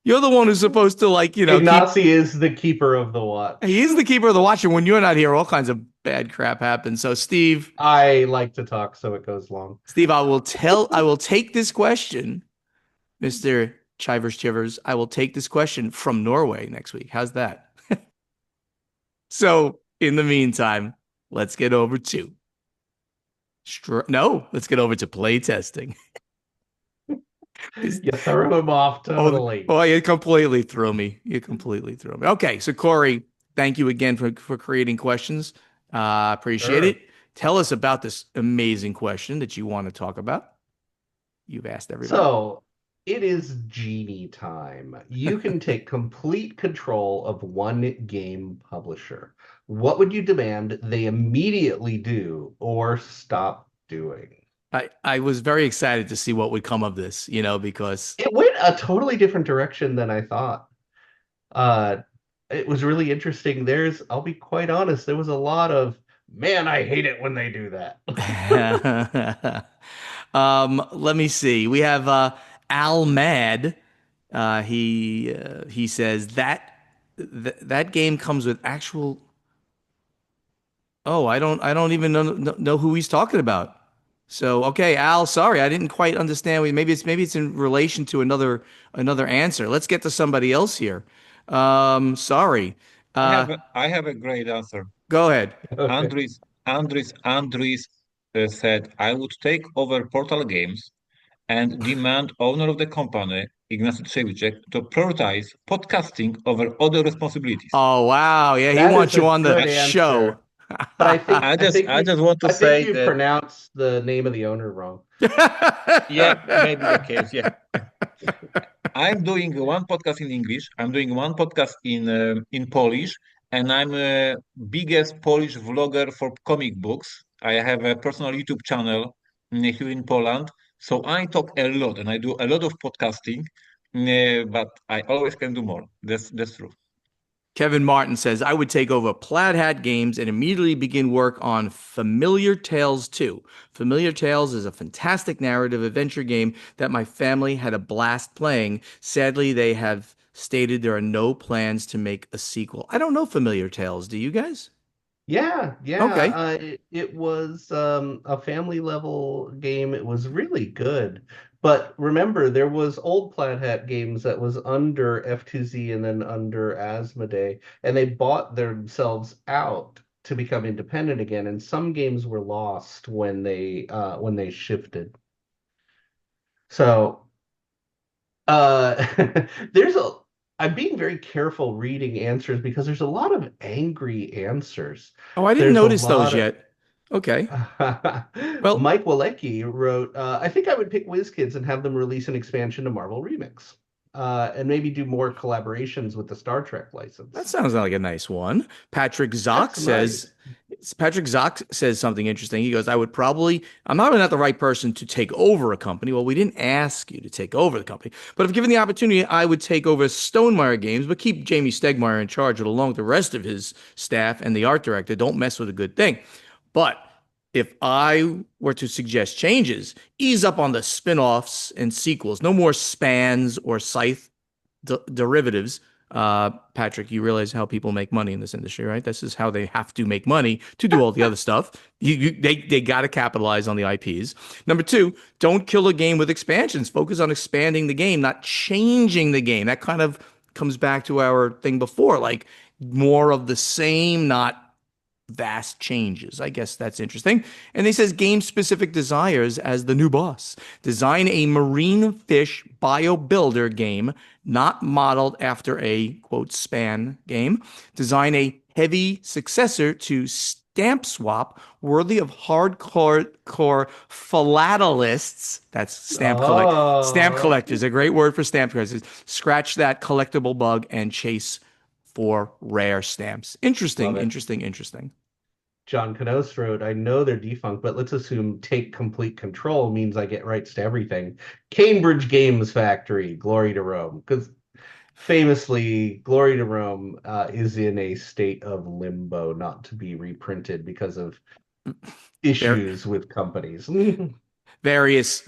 you're the one who's supposed to keep. Ignacy is the keeper of the He watch. is the keeper of the watch, and when you're not here, all kinds of bad crap happens. So, I like to talk, so it goes long. Steve, I will take this question, Mr. Chivers. I will take this question from Norway next week. How's that? So, in the meantime, let's get over to let's get over to play testing. You threw him off totally. Oh, you completely threw me. You completely threw me. Okay, so Corey, thank you again for creating questions. Appreciate Sure. it. Tell us about this amazing question that you want to talk about. You've asked everybody. So it is genie time. You can take complete control of one game publisher. What would you demand they immediately do or stop doing? I was very excited to see what would come of this, because It went a totally different direction than I thought. Uh, it was really interesting. I'll be quite honest, there was a lot of, man, I hate it when they do that. let me see. We have Al Mad. He says that game comes with actual. Oh, I don't even know who he's talking about. So okay, Al, sorry, I didn't quite understand. Maybe it's in relation to another answer. Let's get to somebody else here. Sorry. Uh, I have a great answer. Go ahead. Okay. Andres said, I would take over Portal Games and demand owner of the company, Ignacy Trzewicek, to prioritize podcasting over other responsibilities. Oh wow, yeah, he That is wants a you on the good show. answer. But I just want to I think say you that, pronounced the name of the owner wrong. yeah, maybe the case, yeah. I'm doing one podcast in English. I'm doing one podcast in Polish, and I'm a biggest Polish vlogger for comic books. I have a personal YouTube channel here in Poland, so I talk a lot and I do a lot of podcasting, but I always can do more. That's true. Kevin Martin says, I would take over Plaid Hat Games and immediately begin work on Familiar Tales 2. Familiar Tales is a fantastic narrative adventure game that my family had a blast playing. Sadly, they have stated there are no plans to make a sequel. I don't know Familiar Tales. Do you guys? Yeah, yeah. Okay. It was a family level game. It was really good. But remember, there was old Plaid Hat games that was under F2Z and then under Asmodee, and they bought themselves out to become independent again. And some games were lost when they shifted. So there's I'm being very careful reading answers because there's a lot of angry answers. Oh, I didn't There's a notice those lot of yet. Okay. Well, Mike Walecki wrote, I think I would pick WizKids and have them release an expansion to Marvel Remix. And maybe do more collaborations with the Star Trek that license. sounds like a nice one. That's nice. Patrick Zock says something interesting. He goes, I'm not really not the right person to take over a company. Well, we didn't ask you to take over the company, but if given the opportunity, I would take over Stonemaier Games, but keep Jamie Stegmaier in charge along with the rest of his staff and the art director. Don't mess with a good thing. But if I were to suggest changes, ease up on the spin-offs and sequels. No more spans or scythe derivatives. Patrick, you realize how people make money in this industry, right? This is how they have to make money to do all the other stuff. They got to capitalize on the IPs. Number two, don't kill a game with expansions. Focus on expanding the game, not changing the game. That kind of comes back to our thing before, like more of the same, not vast changes. I guess that's interesting. And he says game specific desires as the new boss. Design a marine fish bio builder game, not modeled after a quote span game. Design a heavy successor to Stamp Swap, worthy of hardcore core philatelists. That's stamp Oh, collectors. A great word for stamp collectors. Scratch that collectible bug and chase for rare stamps. love Interesting, it. interesting, interesting. John Canos wrote, I know they're defunct, but let's assume take complete control means I get rights to everything. Cambridge Games Factory, Glory to Rome. Because famously, Glory to Rome is in a state of limbo, not to be reprinted because of Var issues with companies. various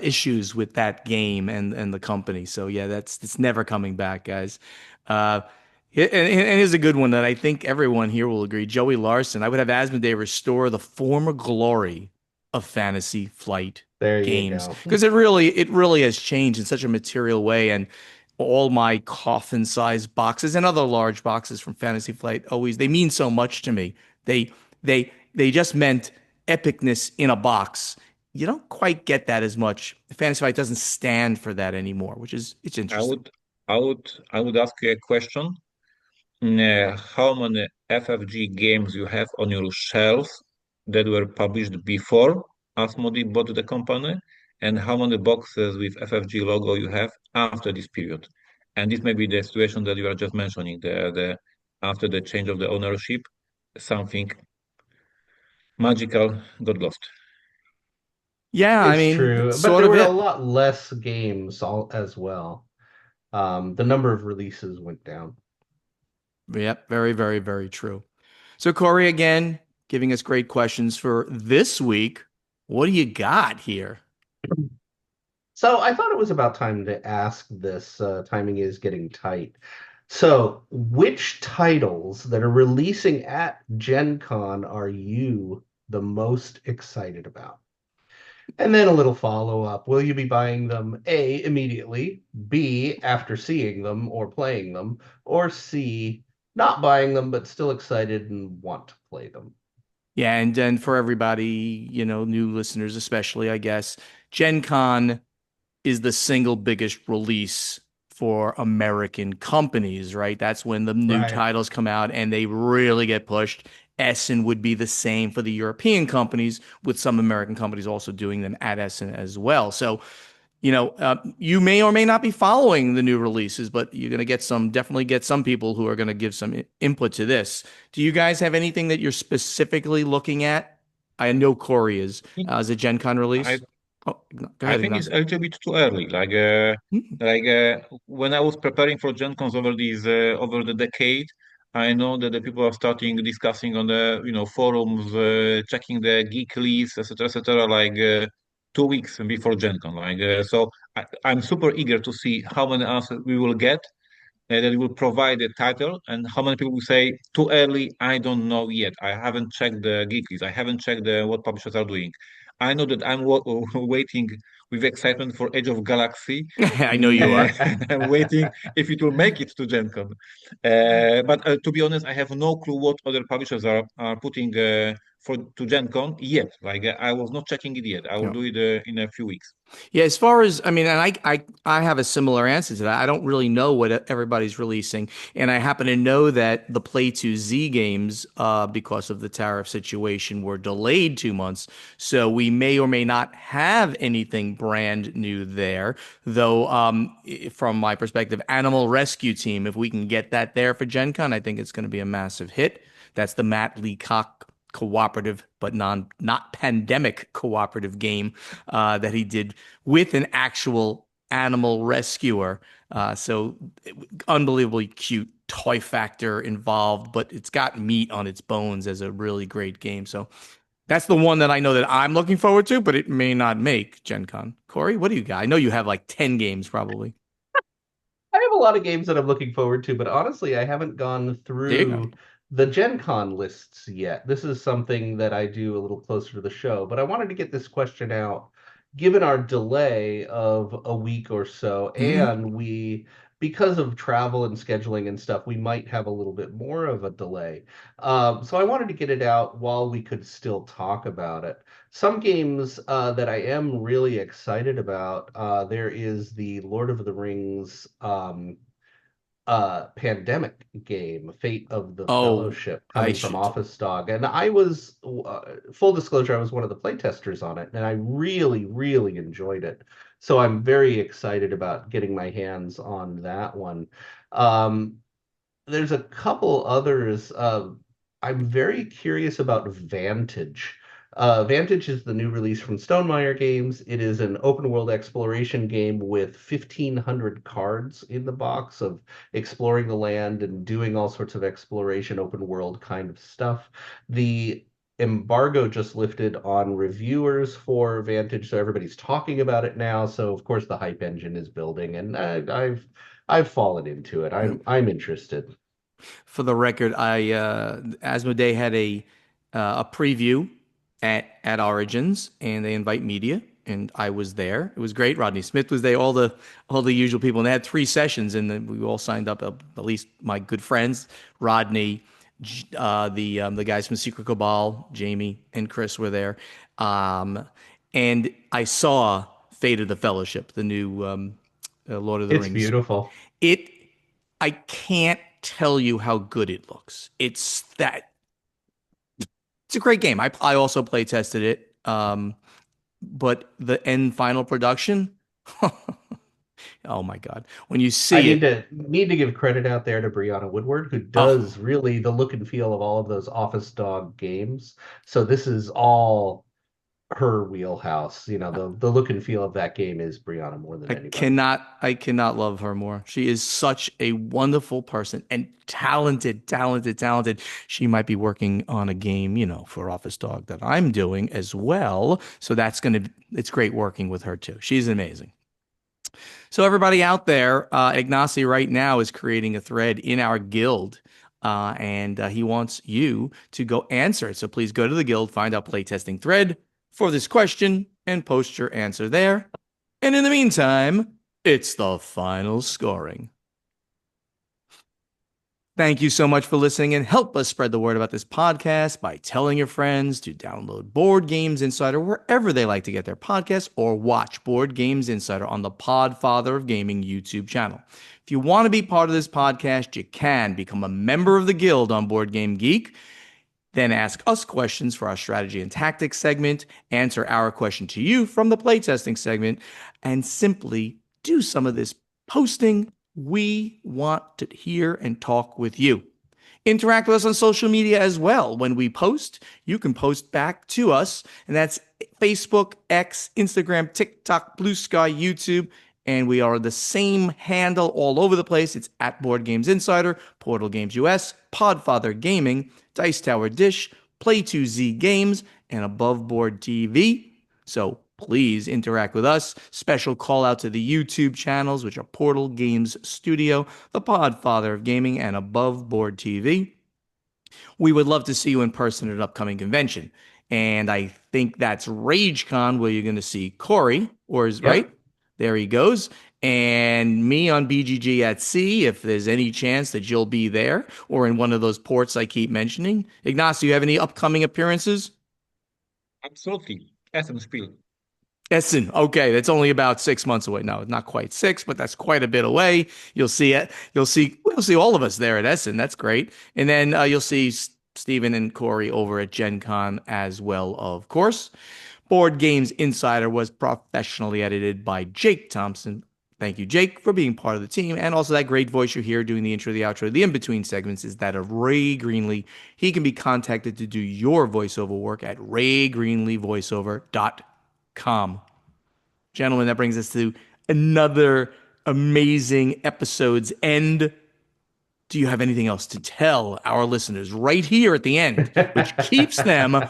issues with that game and the company. So yeah, that's it's never coming back, guys. Uh, and here's a good one that I think everyone here will agree. Joey Larson, I would have Asmodee restore the former glory of Fantasy Flight There you games go. because it really has changed in such a material way. And all my coffin-sized boxes and other large boxes from Fantasy Flight always they mean so much to me. They just meant epicness in a box. You don't quite get that as much. Fantasy Flight doesn't stand for that anymore, which is it's I interesting. would, I would ask you a question. How many FFG games you have on your shelf that were published before Asmodee bought the company, and how many boxes with FFG logo you have after this period? And this may be the situation that you are just mentioning, the after the change of the ownership, something magical got lost. Yeah, I It's mean, true, that's but sort there of were a it. lot less games as well. The number of releases went down. Yep, very, very, very true. So Corey, again, giving us great questions for this week. What do you got here? So I thought it was about time to ask this. Timing is getting tight. So, which titles that are releasing at Gen Con are you the most excited about? And then a little follow-up. Will you be buying them A, immediately, B, after seeing them or playing them, or C, not buying them but still excited and want to play them? Yeah, and then for everybody, new listeners especially, I guess, Gen Con is the single biggest release for American companies, right? That's when the new Right. titles come out and they really get pushed. Essen would be the same for the European companies, with some American companies also doing them at Essen as well. So, you may or may not be following the new releases, but you're going to definitely get some people who are going to give some input to this. Do you guys have anything that you're specifically looking at? I know Corey is as a Gen Con I release. Oh, go I ahead, think it's Ignacio. a little bit too early. Hmm. When I was preparing for Gen Cons over the decade, I know that the people are starting discussing on the forums, checking the geek lists, etc., 2 weeks before Gen Con. I'm super eager to see how many answers we will get that will provide the title, and how many people will say too early. I don't know yet. I haven't checked the geek list. I haven't checked what publishers are doing. I know that I'm waiting with excitement for Age of Galaxy. I know you are. I'm waiting if it will make it to GenCon. But to be honest, I have no clue what other publishers are putting to GenCon yet. Like I was not checking it yet. I will Yeah. do it in a few weeks. Yeah, as far as I mean, and I have a similar answer to that. I don't really know what everybody's releasing, and I happen to know that the Play 2 Z games, because of the tariff situation, were delayed 2 months. So we may or may not have anything brand new there. Though, from my perspective, Animal Rescue Team, if we can get that there for Gen Con, I think it's going to be a massive hit. That's the Matt Leacock cooperative, but not pandemic cooperative game that he did with an actual animal rescuer. So unbelievably cute toy factor involved, but it's got meat on its bones as a really great game. So that's the one that I know that I'm looking forward to, but it may not make Gen Con. Corey, what do you got? I know you have like 10 games probably. I have a lot of games that I'm looking forward to, but honestly, I haven't gone There you go. through the Gen Con lists yet. This is something that I do a little closer to the show, but I wanted to get this question out given our delay of a week or so, Mhm. and because of travel and scheduling and stuff, we might have a little bit more of a delay. So I wanted to get it out while we could still talk about it. Some games that I am really excited about, there is the Lord of the Rings pandemic game, Fate of the Oh, Fellowship, I coming from should. Office Dog. And I was, full disclosure, I was one of the playtesters on it, and I really, really enjoyed it. So I'm very excited about getting my hands on that one. Um, there's a couple others. I'm very curious about Vantage. Vantage is the new release from Stonemaier Games. It is an open world exploration game with 1,500 cards in the box of exploring the land and doing all sorts of exploration, open world kind of stuff. The embargo just lifted on reviewers for Vantage, so everybody's talking about it now. So of course the hype engine is building, and I've fallen into it. I'm interested. For the record, Asmodee had a preview at Origins, and they invite media, and I was there. It was great. Rodney Smith was there. All the usual people, and they had 3 sessions, and then we all signed up. At least my good friends, Rodney, the guys from Secret Cabal, Jamie and Chris were there, and I saw Fate of the Fellowship, the new Lord of the It's Rings. beautiful. It I can't tell you how good it looks. It's a great game. I also play tested it. But the end final production, oh my God. When you I see need it, to give credit out there to Brianna Woodward, who oh, does really the look and feel of all of those Office Dog games. So this is all her wheelhouse. The look and feel of that game is Brianna more than anybody. I cannot love her more. She is such a wonderful person and talented, talented, talented. She might be working on a game, for Office Dog that I'm doing as well. So it's great working with her too. She's amazing. So everybody out there, Ignacy right now is creating a thread in our guild, and he wants you to go answer it. So please go to the guild, find our playtesting thread for this question, and post your answer there. And in the meantime, it's the final scoring. Thank you so much for listening, and help us spread the word about this podcast by telling your friends to download Board Games Insider wherever they like to get their podcasts, or watch Board Games Insider on the Podfather of Gaming YouTube channel. If you want to be part of this podcast, you can become a member of the guild on Board Game Geek. Then ask us questions for our strategy and tactics segment, answer our question to you from the playtesting segment, and simply do some of this posting. We want to hear and talk with you. Interact with us on social media as well. When we post, you can post back to us, and that's Facebook, X, Instagram, TikTok, Blue Sky, YouTube, and we are the same handle all over the place. It's at Board Games Insider, Portal Games US, Podfather Gaming, Dice Tower Dish, Play2Z Games, and Above Board TV. So please interact with us. Special call out to the YouTube channels, which are Portal Games Studio, the Podfather of Gaming, and Above Board TV. We would love to see you in person at an upcoming convention. And I think that's RageCon, where you're going to see Corey, or is right? Yep. There he goes. And me on BGG at sea, if there's any chance that you'll be there or in one of those ports I keep mentioning. Ignacio, you have any upcoming appearances? Absolutely. Essen Spiel. Essen. Okay, that's only about 6 months away. No, not quite six, but that's quite a bit away. You'll see it. You'll see all of us there at Essen. That's great. And then you'll see Stephen and Corey over at Gen Con as well, of course. Board Games Insider was professionally edited by Jake Thompson. Thank you, Jake, for being part of the team. And also that great voice you hear doing the intro, the outro, the in-between segments is that of Ray Greenlee. He can be contacted to do your voiceover work at raygreenleevoiceover.com. Gentlemen, that brings us to another amazing episode's end. Do you have anything else to tell our listeners right here at the end, which keeps them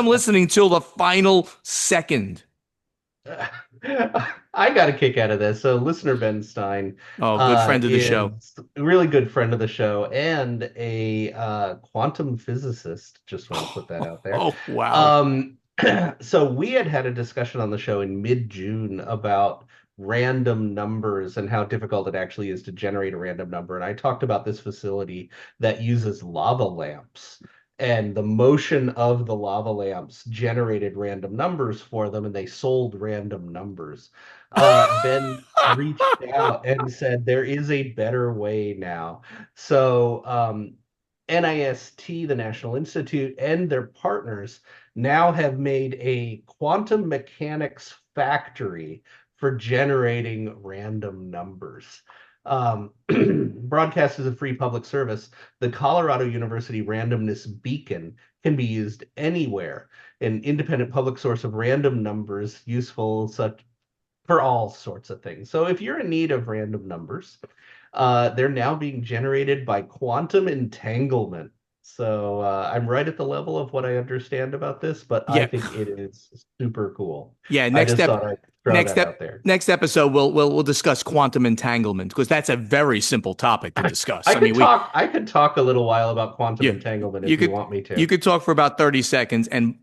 listening till the final second? I got a kick out of this. So, listener Ben Stein Oh, good friend of the show. is a really good friend of the show and a quantum physicist. Just want to put that out there. Oh, wow. Um, so, we had a discussion on the show in mid-June about random numbers and how difficult it actually is to generate a random number. And I talked about this facility that uses lava lamps. And the motion of the lava lamps generated random numbers for them, and they sold random numbers. Ben reached out and said there is a better way now. So NIST, the National Institute, and their partners now have made a quantum mechanics factory for generating random numbers. Broadcast is a free public service. The Colorado University Randomness Beacon can be used anywhere, an independent public source of random numbers useful such for all sorts of things. So if you're in need of random numbers, they're now being generated by quantum entanglement. So I'm right at the level of what I understand about this, but I Yeah. think it is super cool. Yeah, I just thought I'd throw that out there. next episode we'll discuss quantum entanglement because that's a very simple topic to discuss. I could talk a little while about quantum entanglement if you want me to. You could talk for about 30 seconds and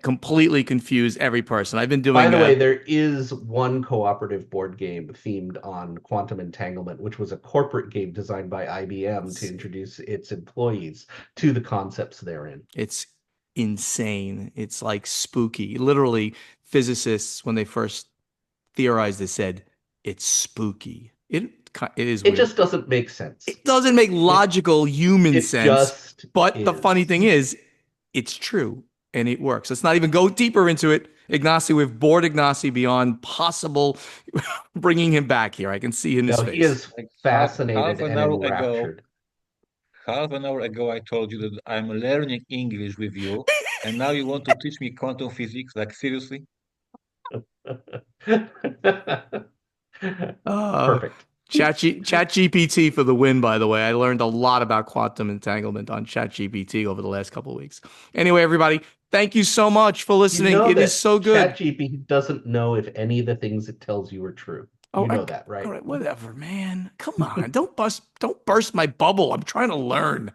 completely confuse every person. I've been doing By the way, there is one cooperative board game themed on quantum entanglement, which was a corporate game designed by IBM to introduce its employees to the concepts therein. It's insane. It's like spooky. Literally, physicists when they first theorized this said it's spooky. It is It weird. just doesn't make sense. It doesn't make logical human sense. Just but the funny thing is, it's true and it works. Let's not even go deeper into it. Ignacy, we've bored Ignacy beyond possible bringing him back here. I can see in his face. He is fascinated and enraptured. Half an hour ago, I told you that I'm learning English with you, and now you want to teach me quantum physics? Like, seriously? Perfect. ChatGPT for the win, by the way. I learned a lot about quantum entanglement on ChatGPT over the last couple of weeks. Anyway, everybody, thank you so much for listening. It is so good. ChatGPT doesn't know if any of the things it tells you are true. You know that, right? All right, whatever, man. Come on. Don't burst my bubble. I'm trying to learn.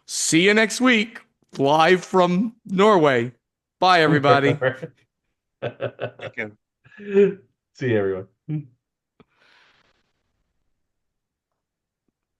See you next week, live from Norway. Bye, everybody. Thank you. See you, everyone.